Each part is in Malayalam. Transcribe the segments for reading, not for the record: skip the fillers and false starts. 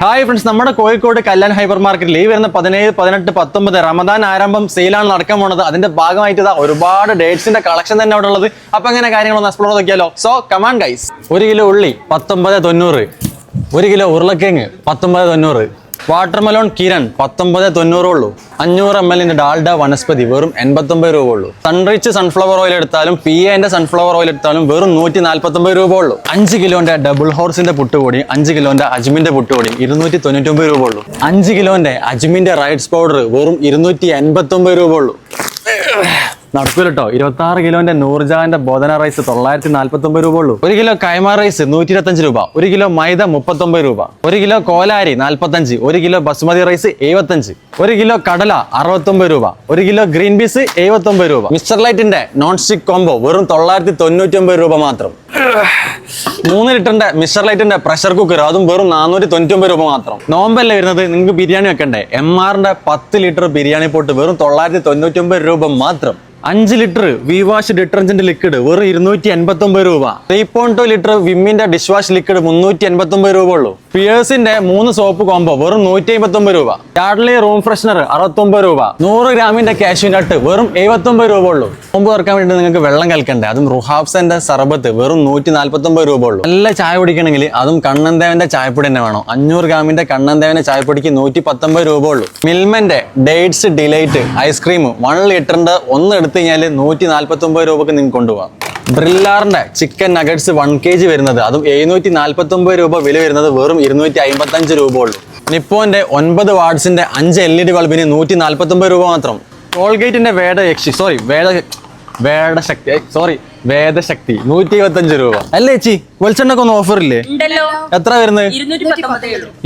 ഹായ് ഫ്രണ്ട്സ്, നമ്മുടെ കോഴിക്കോട് കല്യാൺ ഹൈപ്പർ മാർക്കറ്റിൽ ഈ വരുന്ന 17, 18, 19 റമദാൻ ആരംഭം സെയിലാണ് നടക്കാൻ പോണത്. അതിന്റെ ഭാഗമായിട്ട് ഒരുപാട് ഡേറ്റ്സിന്റെ കളക്ഷൻ തന്നെ അവിടെ ഉള്ളത്. അപ്പൊ എങ്ങനെ കാര്യങ്ങളൊന്ന് എക്സ്പ്ലോർ നോക്കിയാലോ. So come on guys. 1 കിലോ ഉള്ളി 19.90, 1 കിലോ ഉരുളക്കിഴങ്ങ് 19.90, വാട്ടർമെലോൺ കിരൺ 19.90 ഉള്ളൂ. 500 ml ഡാൽഡ വനസ്പതി വെറും 89 രൂപ ഉള്ളൂ. സൺറിച്ച് സൺഫ്ലവർ ഓയിൽ എടുത്താലും PAന്റെ സൺഫ്ലവർ ഓയിൽ എടുത്താലും വെറും 149 രൂപ ഉള്ളൂ. 5 കിലോന്റെ ഡബിൾ ഹോർസിന്റെ പുട്ടുപൊടി, 5 കിലോന്റെ അജ്മിന്റെ പുട്ടുപൊടി 299 രൂപ ഉള്ളൂ. 5 കിലോന്റെ അജ്മിന്റെ റൈഡ്സ് പൗഡർ വെറും 289 രൂപ ഉള്ളൂ. നടക്കൂല കേട്ടോ. 26 കിലോന്റെ നൂർജാന്റെ ബോധന റൈസ് 949 രൂപ ഉള്ളൂ. 1 കിലോ കൈമ റൈസ് 125 രൂപ. 1 കിലോ മൈദ 39 രൂപ. 1 കിലോ കോലാരി 45. 1 കിലോ ബസുമതി റൈസ് 75. 1 കിലോ കടല 69 രൂപ. 1 കിലോ ഗ്രീൻ പീസ് 79 രൂപ. മിസ്റ്റർ ലൈറ്റിന്റെ നോൺ സ്റ്റിക് കോംബോ വെറും 999 രൂപ മാത്രം. 3 ലിറ്ററിന്റെ മിസ്റ്റർ ലൈറ്റിന്റെ പ്രഷർ കുക്കർ അതും വെറും 499 രൂപ മാത്രം. നോമ്പല്ലേ വരുന്നത്, നിങ്ങൾക്ക് ബിരിയാണി വെക്കണ്ടേ? MRന്റെ 10 ലിറ്റർ ബിരിയാണി പോട്ട് വെറും 999 രൂപ മാത്രം. 5 ലിറ്റർ വിവാഷ് ഡിറ്റർജന്റ് ലിക്വിഡ് വെറും 289 രൂപ. 3.2 ലിറ്റർ വിമ്മിന്റെ ഡിഷ് വാഷ് ലിക്വിഡ് 389 രൂപ ഉള്ളൂ. പിയേഴ്സിന്റെ 3 സോപ്പ് കോംബോ വെറും 159 രൂപ. യാർഡ്ലി റൂം ഫ്രഷ്നർ 69 രൂപ. 100 ഗ്രാമിന്റെ കാഷ്യൂ നട്ട് വെറും 79 രൂപ ഉള്ളൂ. നോമ്പ് തുറക്കാൻ വേണ്ടി നിങ്ങൾക്ക് വെള്ളം കലക്കണ്ടേ? അതും റുഹാബ്സന്റെ സർബത്ത് വെറും 149 രൂപ ഉള്ളൂ. നല്ല ചായ കുടിക്കണമെങ്കിൽ അതും കണ്ണൻദേവന്റെ ചായപ്പൊടി തന്നെ വേണം. 500 ഗ്രാമിന്റെ കണ്ണൻദേവന്റെ ചായപ്പൊടിക്ക് 119 രൂപ ഉള്ളൂ. മിൽമന്റെ ഡേറ്റ്സ് ഡിലൈറ്റ് ഐസ്ക്രീം 1 ലിറ്ററിന്റെ ഒന്ന് എടുത്തു കഴിഞ്ഞാൽ 149 രൂപക്ക് നിങ്ങൾക്ക് കൊണ്ടുപോകാം. ബ്രില്ലാറിന്റെ ചിക്കൻ നഗറ്റ്സ് 1 kg വരുന്നത് അതും 749 രൂപ വില വരുന്നത് വെറും 255 രൂപ ഉള്ളൂ. നിപ്പോന്റെ 9 വാട്ട്സിന്റെ 5 LED ബൾബിന് 149 രൂപ മാത്രം. കോൾഗേറ്റിന്റെ വേദശക്തി 125 രൂപ. അല്ലേ ചേച്ചി, വെളിച്ചെണ്ണക്ക് ഒന്നും ഓഫർ ഇല്ലേ? എത്ര വരുന്നത്?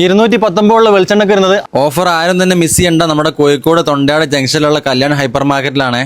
219 ഉള്ള വെളിച്ചെണ്ണക്ക് വരുന്നത്. ഓഫർ ആരും തന്നെ മിസ് ചെയ്യണ്ട. നമ്മുടെ കോഴിക്കോട് തൊണ്ടയാട് ജംഗ്ഷനിലുള്ള കല്യാൺ ഹൈപ്പർ മാർക്കറ്റിലാണ്.